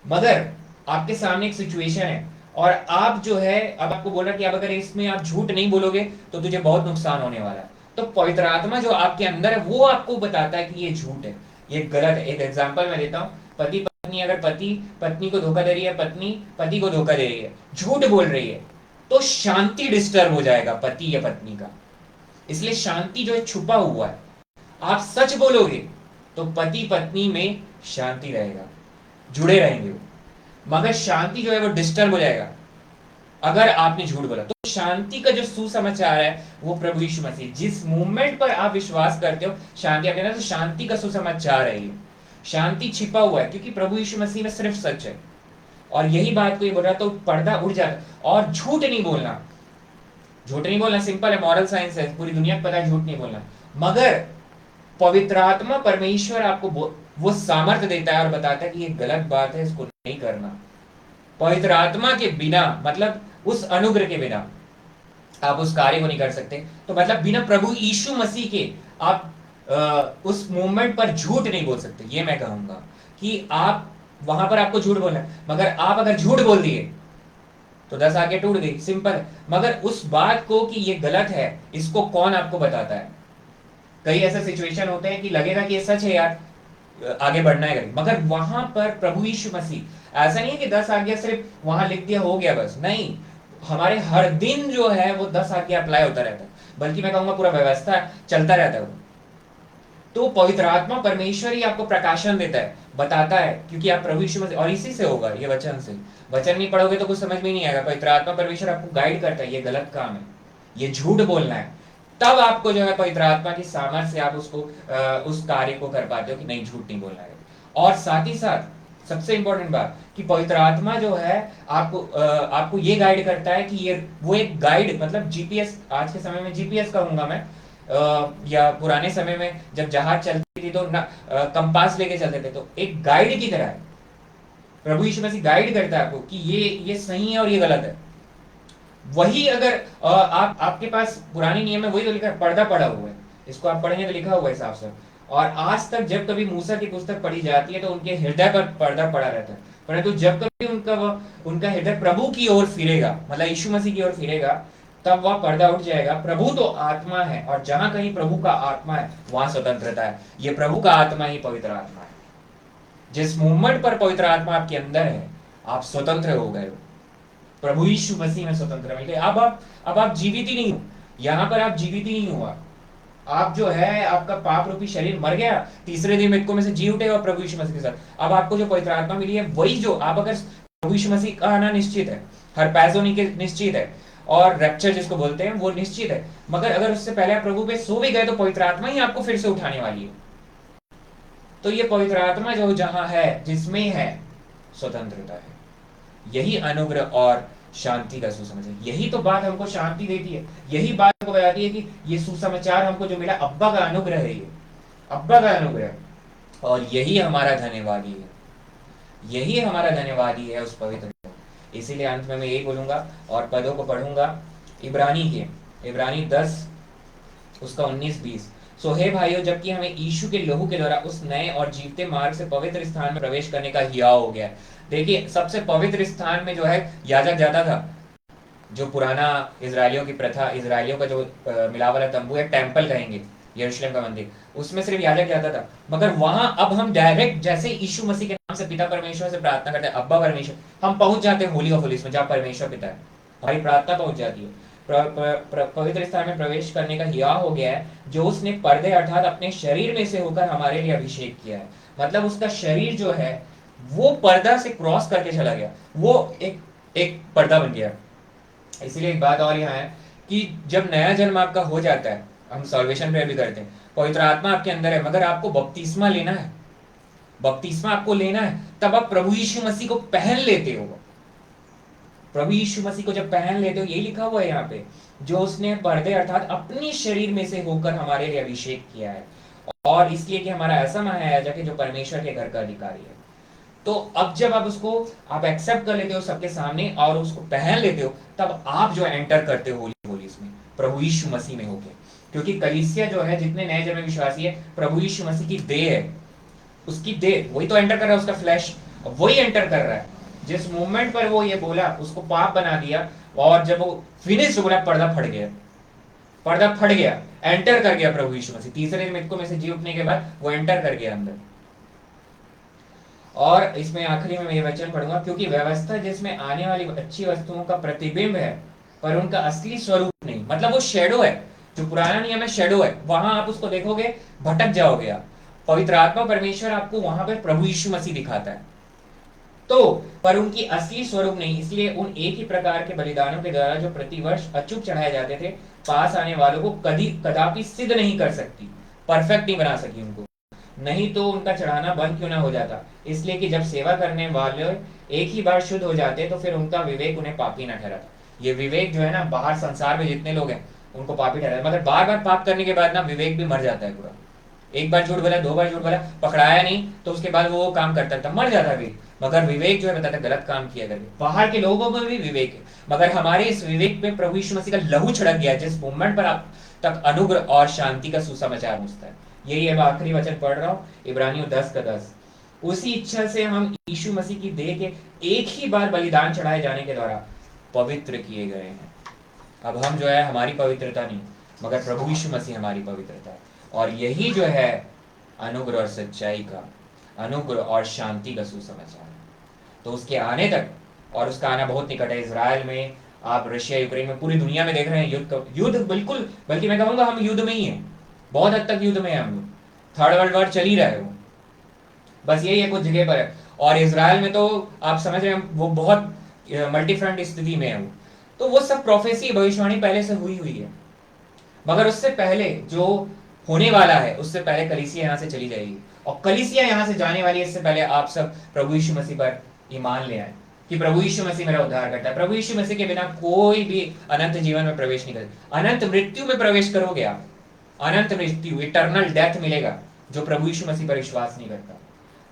मगर आपके सामने एक सिचुएशन है, और आप जो है, अब आपको बोला कि अब अगर इसमें आप झूठ नहीं बोलोगे तो तुझे बहुत नुकसान होने वाला है। तो पवित्र आत्मा जो आपके अंदर है वो आपको बताता है कि ये झूठ है, ये गलत है। एक एग्जांपल मैं देता हूँ, पति पत्नी, अगर पति पत्नी को धोखा दे रही है, पत्नी पति को धोखा दे रही है, झूठ बोल रही है, तो शांति डिस्टर्ब हो जाएगा पति या पत्नी का। इसलिए शांति जो है छुपा हुआ है, आप सच बोलोगे तो पति पत्नी में शांति रहेगा, जुड़े रहेंगे वो। मगर शांति जो है वो डिस्टर्ब हो जाएगा अगर आपने झूठ बोला। तो शांति का जो सुसमाचार है वो प्रभु यीशु मसीह, जिस मूवमेंट पर आप विश्वास करते हो शांति आपके अंदर, तो शांति का सुसमाचार है ये। शांति छिपा हुआ है क्योंकि प्रभु यीशु मसीह में सिर्फ सच है। और यही बात को ये बोल रहा, तो पर्दा उड़ जाता। और झूठ नहीं बोलना, झूठ नहीं बोलना सिंपल है, मॉरल साइंस है, पूरी दुनिया को पता है झूठ नहीं बोलना। मगर पवित्र आत्मा परमेश्वर आपको वो सामर्थ्य देता है और बताता है कि ये गलत बात है, इसको नहीं करना। पवित्र आत्मा के बिना, मतलब उस अनुग्रह के बिना आप उस कार्य को नहीं कर सकते। तो मतलब बिना प्रभु यीशु मसीह के आप उस मूवमेंट पर झूठ नहीं बोल सकते। ये मैं कहूंगा कि आप वहां पर आपको झूठ बोलना है, मगर आप अगर झूठ बोल दिए तो 10 आगे टूट गई, सिंपल है। मगर उस बात को कि ये गलत है, इसको कौन आपको बताता है? कई ऐसे सिचुएशन होते हैं कि लगेगा कि ये सच है यार, आगे बढ़ना है, मगर वहां पर प्रभु यीशु मसीह, ऐसा नहीं है कि 10 आज्ञा सिर्फ वहां लिख दिया हो गया बस, नहीं, हमारे हर दिन जो है वो 10 आज्ञा अप्लाई होता रहता है, बल्कि मैं कहूंगा पूरा व्यवस्था चलता रहता है। तो पवित्र आत्मा परमेश्वर ही आपको प्रकाशन देता है, बताता है, क्योंकि आप प्रभु यीशु मसीह, और इसी से होगा ये वचन से। वचन नहीं पढ़ोगे तो कुछ समझ में नहीं आएगा। पवित्र आत्मा परमेश्वर आपको गाइड करता है, ये गलत काम है, ये झूठ बोलना है, तब आपको जो है पवित्र आत्मा की सामर्थ्य से आप उसको उस कार्य को कर पाते हो कि नहीं, झूठ नहीं बोलना है। और साथ ही साथ सबसे इंपॉर्टेंट बात कि पवित्र आत्मा जो है आपको ये गाइड करता है कि ये वो एक गाइड, मतलब जीपीएस, आज के समय में जीपीएस कहूंगा मैं, या पुराने समय में जब जहाज चलती थी तो कंपास लेके चलते थे, तो एक गाइड की तरह है। प्रभु यीशु मसीह गाइड करता है आपको कि ये सही है और ये गलत है। वही अगर आपके पास पुराने नियम में वही तो लिखा है, पर्दा पड़ा हुआ है, इसको आप पढ़ेंगे तो लिखा हुआ है साफ साफ। और आज तक जब कभी मूसा की पुस्तक पढ़ी जाती है तो उनके हृदय पर पर्दा पड़ा रहता है, परंतु जब कभी उनका हृदय प्रभु की ओर फिरेगा, मतलब यीशु मसीह की ओर फिरेगा, तब वह पर्दा उठ जाएगा। प्रभु तो आत्मा है, और जहां कहीं प्रभु का आत्मा है वहां स्वतंत्रता है। ये प्रभु का आत्मा ही पवित्र आत्मा है। जिस मूवमेंट पर पवित्र आत्मा आपके अंदर है, आप स्वतंत्र हो गए हो, प्रभु यीशु मसीह में स्वतंत्र मिल गए। अब आप जीवित ही नहीं हो, यहां पर आप जीवित ही नहीं हुआ। आप जो है, आपका पाप रूपी शरीर मर गया, तीसरे दिन मृतकों में से जी उठेगा प्रभु यीशु मसीह के साथ। अब आपको जो पवित्र आत्मा मिली है, वही जो आप, अगर प्रभु यीशु मसीह का आना निश्चित है, हर पैसों के निश्चित है, और रैप्चर जिसको बोलते हैं वो निश्चित है, मगर अगर उससे पहले आप प्रभु पे सो भी गए तो पवित्र आत्मा ही आपको फिर से उठाने वाली है। तो ये पवित्र आत्मा जो जहां है, जिसमें है, स्वतंत्रता है। यही अनुग्रह और शांति का सुसमाचार, यही तो बात हमको शांति देती है, यही बात हमको बताती है कि ये सुसमाचार हमको जो मिला, अब्बा का अनुग्रह है, ये अब्बा का अनुग्रह। और यही हमारा धन्यवादी है, यही हमारा धन्यवादी है उस पवित्र। इसीलिए अंत में मैं यही बोलूंगा और पदों को पढ़ूंगा, इब्रानी 10 उसका 19-20। सो हे भाइयों, जबकि हमें यीशु के लहू के द्वारा उस नए और जीवते मार्ग से पवित्र स्थान में प्रवेश करने का हियाव हो गया। देखिए, सबसे पवित्र स्थान में जो है याजक जाता था। जो पुराना इजरायलियों की प्रथा, इजरायलियों का जो मिला वाला तंबू है, टेंपल कहेंगे, यरूशलेम का मंदिर, उसमें सिर्फ याजक जाता था। मगर वहां अब हम डायरेक्ट, जैसे यीशु मसीह के नाम से पिता परमेश्वर से प्रार्थना करते हैं, अब्बा परमेश्वर, हम पहुंच जाते हैं होली ऑफ होलीज में, जहां परमेश्वर पिता है, हमारी प्रार्थना पहुंच जाती है। पवित्र स्थान में प्रवेश करने का हियाव हो गया है, जो उसने पर्दे अर्थात अपने शरीर में से होकर हमारे लिए अभिषेक किया है। मतलब उसका शरीर जो है वो पर्दा से क्रॉस करके चला गया, वो एक पर्दा बन गया। इसीलिए एक बात और यहाँ है कि जब नया जन्म आपका हो जाता है, हम सॉल्वेशन प्रेयर भी करते हैं, पवित्र आत्मा आपके अंदर है, मगर आपको बपतिस्मा लेना है, बपतिस्मा आपको लेना है, तब आप प्रभु यीशु मसीह को पहन लेते हो। प्रभु यीशु मसीह को जब पहन लेते हो, यही लिखा हुआ है यहाँ पे, जो उसने पर्दे अर्थात अपने शरीर में से होकर हमारे लिए अभिषेक किया है, और इसलिए कि हमारा ऐसा महायाजक है जो परमेश्वर के घर का अधिकारी है। तो अब जब आप उसको आप एक्सेप्ट कर लेते हो सबके सामने और उसको पहन लेते हो, तब आप जो एंटर करते हो होली इसमें प्रभु यीशु मसीह में होके, क्योंकि कलीसिया जो है, जितने नए जन्मे विश्वासी है, प्रभु यीशु मसीह की देह है, उसकी देह, वही तो एंटर कर रहा है, उसका फ्लैश वही एंटर कर रहा है। जिस मोमेंट पर वो ये बोला, उसको पाप बना दिया, और जब वो फिनिश बोला, पर्दा फट गया, पर्दा फट गया, एंटर कर गया प्रभु यीशु मसीह। तीसरे दिन मृतकों में से जी उठने के बाद वो एंटर कर गया अंदर। और इसमें आखिरी में ये वचन पढ़ूंगा, क्योंकि व्यवस्था जिसमें आने वाली अच्छी वस्तुओं का प्रतिबिंब है, पर उनका असली स्वरूप नहीं। मतलब वो शेडो है, जो पुराना नियम है शेडो है, वहां आप उसको देखोगे भटक जाओगे आप। पवित्र आत्मा परमेश्वर आपको वहां पर प्रभु यीशु मसीह दिखाता है, तो पर उनकी असली स्वरूप नहीं। इसलिए उन एक ही प्रकार के बलिदानों के द्वारा जो प्रतिवर्ष अचूक चढ़ाए जाते थे, पास आने वालों को कदापि सिद्ध नहीं कर सकती, परफेक्ट नहीं बना सकी उनको, नहीं तो उनका चढ़ाना बंद क्यों ना हो जाता। इसलिए कि जब सेवा करने वाले एक ही बार शुद्ध हो जाते तो फिर उनका विवेक उन्हें पापी न ठहराता। ये विवेक जो है ना, बाहर संसार में जितने लोग हैं उनको पापी ठहराता, मगर बार बार पाप करने के बाद ना विवेक भी मर जाता है पूरा। एक बार झूठ बोला, 2 बार झूठ बोला, पकड़ाया नहीं तो उसके बाद वो काम करता था, मर जाता है। मगर विवेक जो है बताता गलत काम किया करके। बाहर के लोगों में भी विवेक है, मगर हमारे इस विवेक पे प्रभु यीशु मसीह का लहू छिड़क गया, जिस मोमेंट पर आप तक अनुग्रह और शांति का सुसमाचार पहुंचता है। यही अब आखिरी वचन पढ़ रहा हूँ, इब्रानियों 10:10। उसी इच्छा से हम यीशु मसीह की देह के एक ही बार बलिदान चढ़ाए जाने के द्वारा पवित्र किए गए हैं। अब हम जो है, हमारी पवित्रता नहीं, मगर प्रभु यीशु मसीह हमारी पवित्रता है। और यही जो है अनुग्रह और सच्चाई का, अनुग्रह और शांति का सुसमाचार है। तो उसके आने तक, और उसका आना बहुत निकट है। इजराइल में, आप रशिया यूक्रेन में, पूरी दुनिया में देख रहे हैं युद्ध बिल्कुल, बल्कि मैं कहूंगा हम युद्ध में ही हैं, बहुत हद तक युद्ध में है हम लोग। 3rd वर्ल्ड वॉर चल ही रहा है वो, बस यही है कुछ जगह पर है। और इजराइल में तो आप समझ रहे हैं वो बहुत मल्टी फ्रंट स्थिति में है वो। तो वो सब प्रोफेसी, भविष्यवाणी पहले से हुई है, मगर उससे पहले जो होने वाला है, उससे पहले कलीसिया यहाँ से चली जाएगी, और कलीसिया यहाँ से जाने वाली है। इससे पहले आप सब प्रभु यीशु मसीह पर ईमान ले आए कि प्रभु यीशु मसीह मेरा उद्धार करता है। प्रभु यीशु मसीह के बिना कोई भी अनंत जीवन में प्रवेश नहीं करता। अनंत मृत्यु में प्रवेश करोगे आप, अनंत मृत्यु, इटर्नल डेथ मिलेगा जो प्रभु यीशु मसीह पर विश्वास नहीं करता।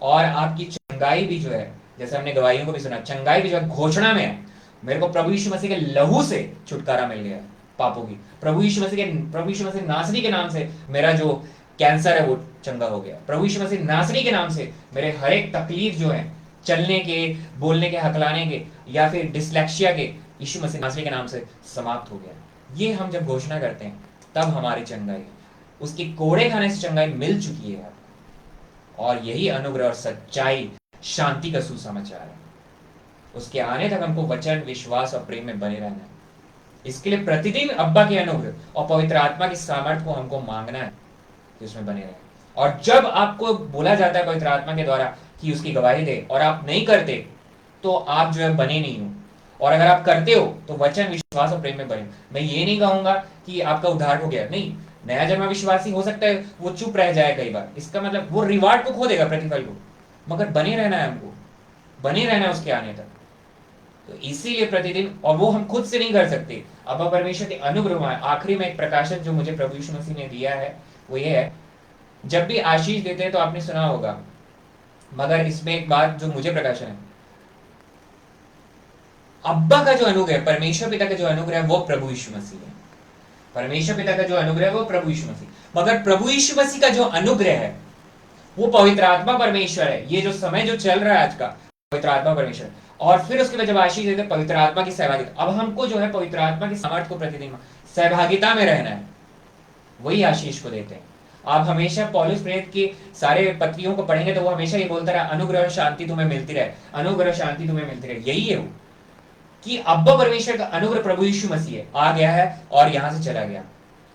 और आपकी चंगाई भी जो है, जैसे हमने गवाहियों को भी सुना, चंगाई भी जो है घोषणा में है। मेरे को प्रभु यीशु मसीह के लहू से छुटकारा मिल गया पापों की। प्रभु यीशु मसीह नासरी के नाम से मेरा जो कैंसर है वो चंगा हो गया। प्रभु यीशु मसीह नासरी के नाम से मेरे हर एक तकलीफ जो है, चलने के, बोलने के, हकलाने के, या फिर डिसलेक्सिया के, यीशु मसीह नासरी के नाम से समाप्त हो गया। ये हम जब घोषणा करते हैं तब हमारी चंगाई, उसकी कोड़े खाने से चंगाई मिल चुकी है। और यही अनुग्रह और सच्चाई, शांति का सुसमाचार है। उसके आने तक हमको वचन, विश्वास और प्रेम में बने रहना है। इसके लिए प्रतिदिन अब्बा के अनुग्रह और पवित्र आत्मा की सामर्थ्य को हमको मांगना है कि उसमें बने रहे। और जब आपको बोला जाता है पवित्र आत्मा के द्वारा कि उसकी गवाही दे, और आप नहीं करते तो आप जो है बने नहीं हो, और अगर आप करते हो तो वचन, विश्वास और प्रेम में बने। मैं ये नहीं कहूंगा कि आपका उद्धार हो गया, नहीं। नया जन्मा विश्वासी हो सकता है वो चुप रह जाए कई बार, इसका मतलब वो रिवार्ड को खो देगा, प्रतिफल को, मगर बने रहना है हमको, बने रहना है उसके आने तक। तो इसीलिए प्रतिदिन, और वो हम खुद से नहीं कर सकते, अब परमेश्वर के अनुग्रह है। आखिरी में एक प्रकाशन जो मुझे प्रभु यीशु मसीह ने दिया है वो ये है, जब भी आशीष देते हैं तो आपने सुना होगा, मगर इसमें एक बात जो मुझे प्रकाशन है, अब्बा का जो अनुग्रह है, परमेश्वर पिता का जो अनुग्रह है वो प्रभु यीशु मसीह है। परमेश्वर पिता का जो अनुग्रह है वो प्रभु यीशु मसीह, मगर प्रभु यीशु मसीह का जो अनुग्रह है वो पवित्र आत्मा परमेश्वर है। ये जो समय जो चल रहा है आज का, पवित्र आत्मा परमेश्वर, और फिर उसके बाद जब आशीष देते पवित्र आत्मा की सहभागिता। अब हमको जो है पवित्र आत्मा की सामर्थ्य को प्रतिदिन सहभागिता में रहना है, वही आशीष को देते हैं। आप हमेशा पौलुस प्रेरित की सारे पत्रियों को पढ़ेंगे तो वो हमेशा ये बोलता रहा, अनुग्रह और शांति तुम्हें मिलती रहे, अनुग्रह शांति तुम्हें मिलती रहे। यही है वो कि अब्बा परमेश्वर का अनुग्रह प्रभु यीशु मसीह है, आ गया है और यहां से चला गया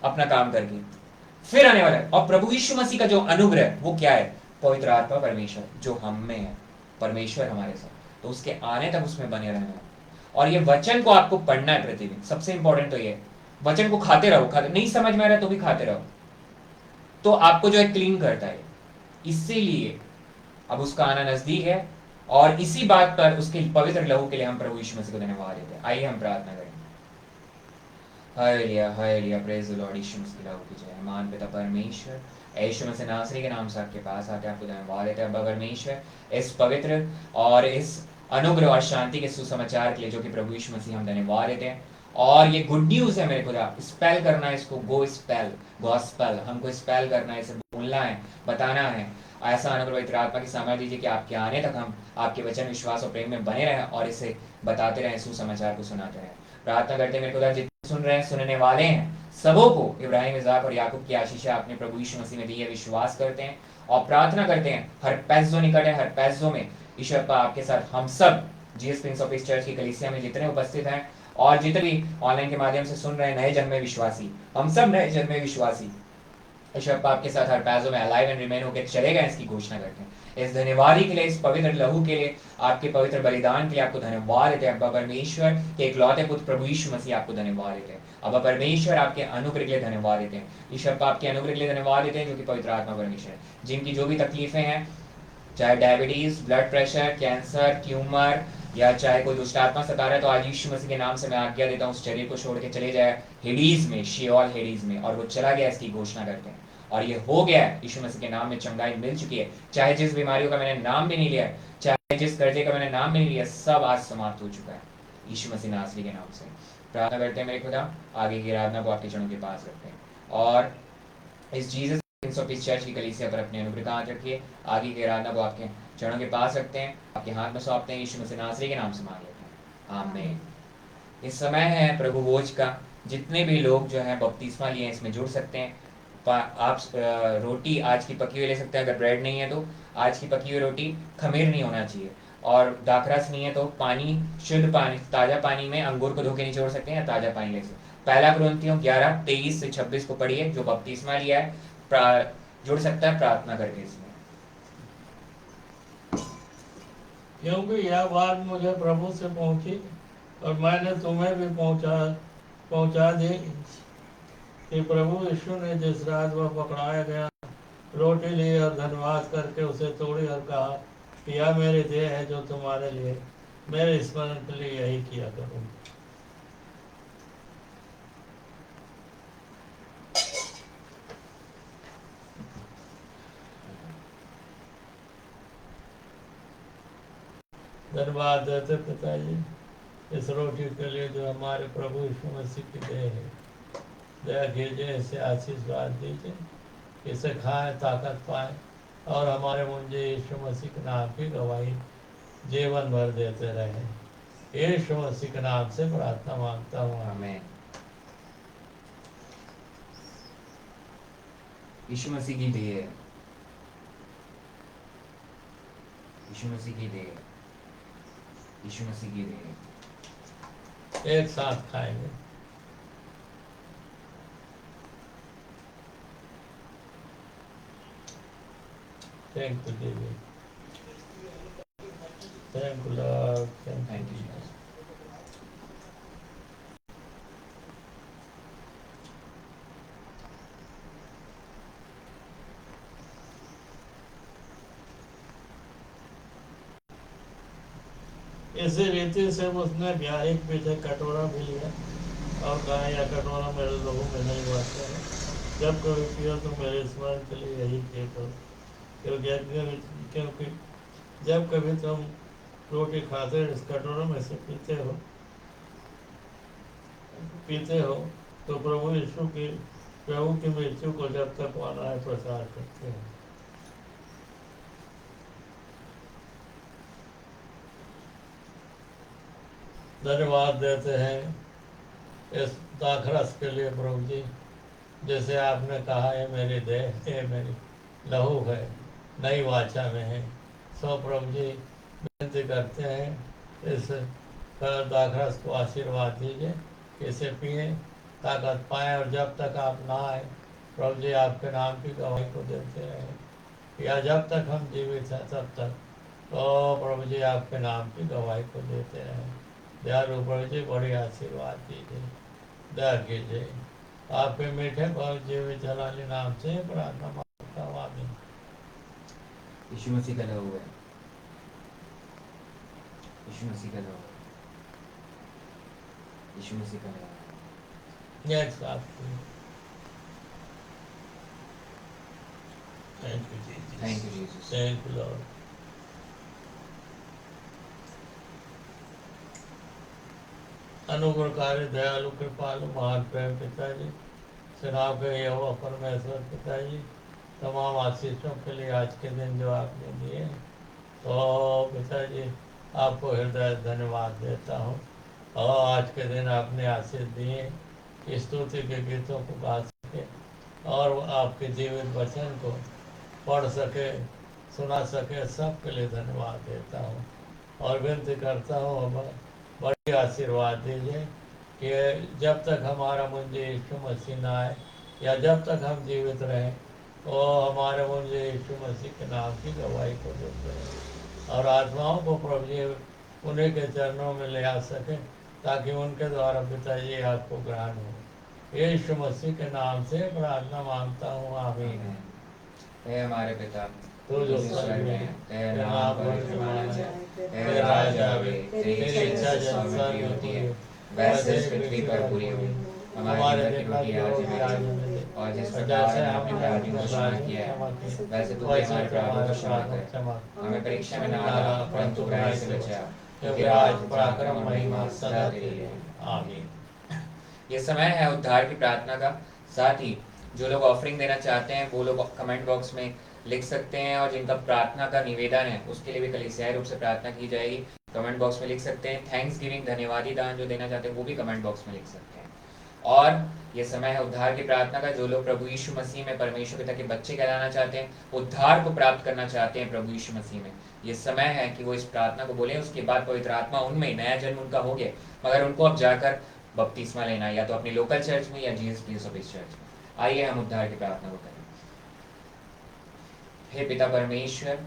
अपना काम करके, फिर आने वाला है। और प्रभु यीशु मसीह का जो अनुग्रह वो क्या है? पवित्र आत्मा परमेश्वर जो हम में है, परमेश्वर हमारे साथ, तो उसके आने तक उसमें बने रहना है। और ये वचन को आपको पढ़ना है प्रतिदिन, सबसे इंपॉर्टेंट तो ये वचन को खाते रहो, खाते नहीं समझ में आ रहा तो भी खाते रहो, तो आपको जो है क्लीन करता है। इसीलिए अब उसका आना नजदीक है, और इसी बात पर उसके पवित्र लहू के लिए हम प्रभु यीशु मसीह को धन्यवाद देते हैं। आइए हम प्रार्थना करें। Hallelujah, hallelujah, praise the Lord. Yishu Masih की लहू की जय। महान पिता परमेश्वर, यीशु मसीह नासरी के नाम से आपके पास आके आपको धन्यवाद देते हैं परमेश्वर, इस पवित्र और इस अनुग्रह और शांति के सुसमाचार के लिए जो कि प्रभु यीशु मसीह हम धन्यवाद देते हैं। और ये गुड न्यूज है मेरे खुदा, स्पेल करना है इसको, गो स्पेल, गॉस्पेल, हमको स्पेल करना है, इसे बोलना है, बताना है। ऐसा अनुग्रह पवित्र आत्मा की सामर्थ्य दीजिए कि आपके आने तक हम आपके वचन, विश्वास और प्रेम में बने रहें और इसे बताते रहें, सुसमाचार को सुनाते रहें। प्रार्थना करते हैं मेरे खुदा, जितने सुन रहे हैं, सुनने वाले हैं, सबों को इब्राहिम, इसाक और याकूब की आशीष आपने प्रभु यीशु मसीह में दी है, विश्वास करते हैं और प्रार्थना करते हैं हर पैसों निकट है, हर पैसों में ईश्वर का आपके साथ हम सब GS Prince of Peace church की कलीसिया में जितने उपस्थित हैं, और जितने भी ऑनलाइन के माध्यम से सुन रहे हैं नए जन्मे विश्वासी, हम सब नए जन्मे विश्वासी ईश्वर आपके साथ हर पैसों में अलाइव एंड रिमेन होकर चलेगा, इसकी घोषणा करते हैं। इस धन्यवादी के लिए, इस पवित्र लहू के लिए, आपके पवित्र बलिदान के लिए आपको धन्यवाद देते हैं। अब्बा परमेश्वर के इकलौते पुत्र प्रभु यीशु मसीह आपको धन्यवाद देते हैं। अब्बा परमेश्वर आपके अनुग्रह के लिए धन्यवाद देते हैं। ईश्वर आपके अनुग्रह के लिए धन्यवाद देते हैं जो कि पवित्र आत्मा परमेश्वर है, जिनकी जो भी तकलीफें हैं, चाहे diabetes, blood pressure, cancer, tumour या चाहे कोई दुष्ट आत्मा सता रहा है, तो आज यीशु मसीह के नाम से मैं आज्ञा देता हूँ उस शरीर को छोड़ के चले जाए हेडीज में, शियोल हेडीज में, और वो चला गया, इसकी घोषणा करते हैं। और ये हो गया है, यीशु मसीह के नाम में चंगाई मिल चुकी है। चाहे जिस बीमारियों का मैंने नाम भी नहीं लिया है, चाहे जिस कर्जे का मैंने नाम भी नहीं लिया, सब आज समाप्त हो चुका है यीशु मसीह नासरी के नाम से। प्रार्थना करते हैं मेरे खुदा, आगे की आराधना को आपके चरणों के पास रखते हैं और इस Jesus Prince of Peace church की कलीसिया पर अपने अनुग्रह का हाथ रखिए। आगे की आराधना को आपके चरणों के पास रखते हैं, आपके हाथ में सौंपते हैं, यीशु मसीह नासरी के नाम से मांग लेते हैं, आमीन। इस समय है प्रभु भोज का, जितने भी लोग जो है बपतिस्मा लिए हैं इसमें जुड़ सकते हैं। आप रोटी आज की पकी हुई ले सकते हैं, अगर ब्रेड नहीं है तो आज की पकी हुई रोटी, खमीर नहीं होना चाहिए, और दाखरस नहीं है तो पानी, शुद्ध पानी, ताज़ा पानी में अंगूर को धो के निचोड़ सकते हैं या ताज़ा पानी ले सकते हैं। पहला कुरिन्थियों 11:23 से 26 को पढ़िए। जो बपतिस्मा लिया है जुड़ सकता है प्रार्थना करके इसमें। क्योंकि यह बात मुझे प्रभु से पहुंची और मैंने तुम्हें भी पहुंचा दी कि प्रभु यीशु ने जिस रात वह पकड़ाया गया, रोटी ली और धन्यवाद करके उसे तोड़ी और कहा कि यह मेरी देह है जो तुम्हारे लिए, मेरे स्मरण के लिए यही किया करो। धन्यवाद देते पिताजी इस रोटी के लिए जो हमारे प्रभु यीशु मसीह की देह है। दया कीजिए, इसे आशीर्वाद दीजिए, इसे खाएं, ताकत पाएं और हमारे मुंजे यीशु मसीह के नाम की गवाही जीवन भर देते रहें। यीशु मसीह के नाम से प्रार्थना मांगता हूँ, आमीन। यीशु मसीह की देह है, यीशु मसीह की देह, यीशु मसीह की देह। एक साथ खाएंगे। Thank you Devi, thank you Lord, thank you. इसी रीति से उसने ब्याह पीछे कटोरा भी लिया और कहा, यह कटोरा मेरे लोगों में नहीं बांटता है, जब कभी पियो तो मेरे स्मरण के लिए यही किया करो। क्योंकि जब कभी तुम रोटी खाते इस कटोरे में से पीते हो तो प्रभु यीशु की मृत्यु को जब तक माना है प्रचार करते हैं। धन्यवाद देते हैं इस दाखरस के लिए प्रभु जी, जैसे आपने कहा है मेरी देह है, मेरी लहू है, नई वाचा में है। सो प्रभु जी विनती करते हैं इस दाखरस को आशीर्वाद दीजिए, इसे पिए, ताकत पाएँ, और जब तक आप ना आए प्रभु जी आपके नाम की गवाही को देते रहें, या जब तक हम जीवित हैं तब तक तो प्रभु जी आपके नाम की गवाही को देते रहें। दयालु प्रभु जी बड़ी आशीर्वाद दीजिए, दया कीजिए। आपके मीठे पर जीवित जलाली नाम से प्रार्थना मांगता हूँ, आमीन। यीशु मसीह का लहू है, यीशु मसीह का लहू है, यीशु मसीह का लहू है। यस आपको thank you Jesus, thank you Jesus, thank you Lord. अनुग्रहकारी दयालु कृपालु महान प्रेम पिताजी, सेनाओं के यहोवा परमेश्वर पिताजी, तमाम आशीषों के लिए आज के दिन जो आपने दिए, तो पिताजी आपको हृदय धन्यवाद देता हूँ। और आज के दिन आपने आशीष दिए कि स्तुति के गीतों को गा सके और आपके जीवित वचन को पढ़ सके, सुना सके, सब के लिए धन्यवाद देता हूँ और विनती करता हूँ बड़ी आशीर्वाद दीजिए कि जब तक हमारा मुझे यीशु मसीह ना आए या जब तक हम जीवित रहें, वो हमारे मुझे यीशु मसीह के नाम की गवाही को देते हैं और आत्माओं को प्रभु जी उन्हीं के चरणों में ले आ सके, ताकि उनके द्वारा पिताजी आपको ग्रहण हो। यीशु मसीह के नाम से प्रार्थना मांगता हूँ, आमीन। हे हमारे पिता तू जो स्वर्ग में है, तेरा नाम पवित्र माना जाए, तेरा राज्य आवे, तेरी इच्छा जैसे स्वर्ग में होती है वैसे इस पृथ्वी पर पूरी हो। हमारे दिन की रोटी आज हमें दे, और जिस प्रकार हमने अपराधियों को क्षमा किया है, वैसे तू भी हमारे अपराधों को क्षमा कर। हमें परीक्षा में न डाला, परंतु बुराई से बचा, क्योंकि राज, पराक्रम, महिमा सदा तेरी है, आमीन। ये समय है उद्धार की प्रार्थना का। साथ ही जो लोग ऑफरिंग देना चाहते हैं वो लोग कमेंट बॉक्स में लिख सकते हैं, और जिनका प्रार्थना का निवेदन है उसके लिए भी कलीसियाई रूप से प्रार्थना की जाएगी। कमेंट बॉक्स में लिख सकते हैं। थैंक्स गिविंग, धन्यवादी दान जो देना चाहते हैं वो भी कमेंट बॉक्स में लिख सकते हैं। और ये समय है उद्धार की प्रार्थना का। जो लोग प्रभु यीशु मसीह में परमेश्वर पिता के बच्चे कहलाना चाहते हैं, उद्धार को प्राप्त करना चाहते हैं प्रभु यीशु मसीह में, ये समय है कि वो इस प्रार्थना को बोलें। उसके बाद पवित्र आत्मा उनमें, नया जन्म उनका हो गया, मगर उनको अब जाकर बपतिस्मा लेना है, या तो अपनी लोकल चर्च में या Jesus Prince of Peace church में। आइए हम उद्धार की प्रार्थना को करें। हे पिता परमेश्वर,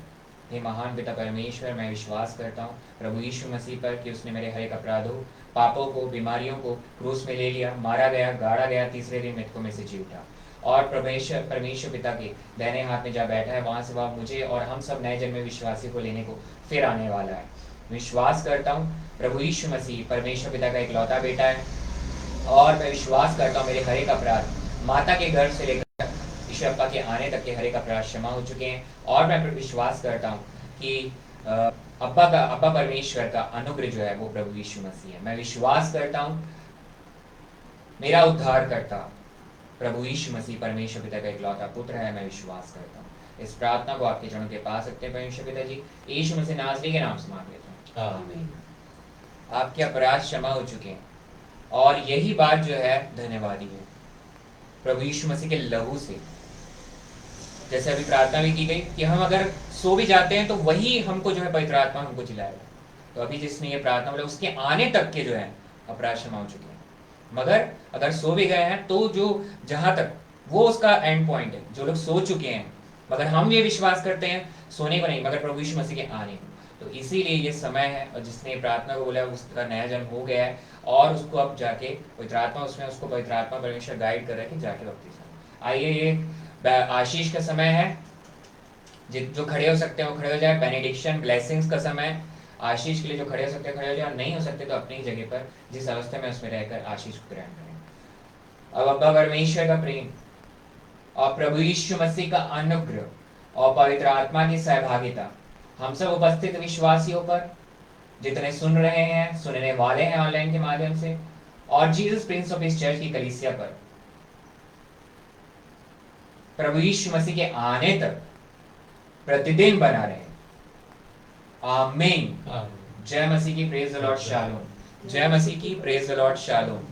हे महान पिता परमेश्वर, मैं विश्वास करता हूँ प्रभु यीशु मसीह पर कि उसने मेरे हर एक अपराधों, पापों को, बीमारियों को क्रूस में ले लिया, मारा गया, गाड़ा गया, तीसरे दिन मृतकों में से जी उठा, और परमेश्वर पिता के दाहिने हाथ में जा बैठा है। वहां से वह मुझे और हम सब नए जन्मे विश्वासी को लेने को फिर आने वाला है। विश्वास करता हूँ प्रभु यीशु मसीह परमेश्वर पिता का इकलौता बेटा है, और मैं विश्वास करता हूँ मेरे हर एक अपराध माता के गर्भ से लेकर ईश्वर अप्पा के आने तक के हर एक अपराध क्षमा हो चुके हैं। और मैं विश्वास करता हूँ कि अब्बा परमेश्वर का अनुग्रह जो है वो प्रभु यीशु मसीह है। मैं विश्वास करता हूँ मेरा उद्धार करता प्रभु यीशु मसीह परमेश्वर पिता का इकलौता पुत्र है। मैं विश्वास करता हूँ। इस प्रार्थना को आपके चरणों के पास रखते हैं परमेश्वर पिता जी, यीशु मसीह नाज़री के नाम से मांग लेता हूँ, आमीन। आपके अपराध क्षमा हो चुके हैं, और यही बात जो है धन्यवादी है प्रभु यीशु मसीह के लहू से। जैसे अभी प्रार्थना भी की गई कि हम अगर सो भी जाते हैं तो वही हमको जो है पवित्र आत्मा हमको जिलाएगा। तो अभी जिसने ये प्रार्थना बोला उसके आने तक के जो है अपराध क्षमा हो चुके हैं, मगर अगर सो भी गए हैं तो जो जहां तक वो उसका एंड पॉइंट है। जो लोग सो चुके हैं, मगर हम ये विश्वास करते हैं सोने को नहीं, मगर प्रभु यीशु मसीह के आने को। तो इसीलिए ये समय है, और जिसने प्रार्थना को बोला उसका नया जन्म हो गया है, और उसको अब जाके पवित्र आत्मा उसमें उसको पवित्र आत्मा परमेश्वर गाइड कर रहा है कि जाके बपतिस्मा। आइए ये आशीष का समय है, जो खड़े हो सकते हैं वो खड़े हो जाए। बेनेडिक्शन ब्लेसिंग्स का समय, आशीष के लिए जो खड़े हो सकते हैं खड़े हो जाए, और नहीं हो सकते तो अपनी जगह पर जिस अवस्था में उसमें रहकर आशीष को ग्रहण करें। अब अब्बा परमेश्वर का प्रेम और प्रभु यीशु मसीह का अनुग्रह और पवित्र आत्मा की सहभागिता हम सब उपस्थित विश्वासियों पर, जितने सुन रहे हैं, सुनने वाले हैं ऑनलाइन के माध्यम से, और Jesus Prince of Peace church की कलीसिया पर प्रभु यीशु मसीह के आने तक प्रतिदिन बना रहे। आमीन। जय मसीह की, प्रेज द लॉर्ड, शालोम। जय मसीह की, प्रेज द लॉर्ड, शालोम।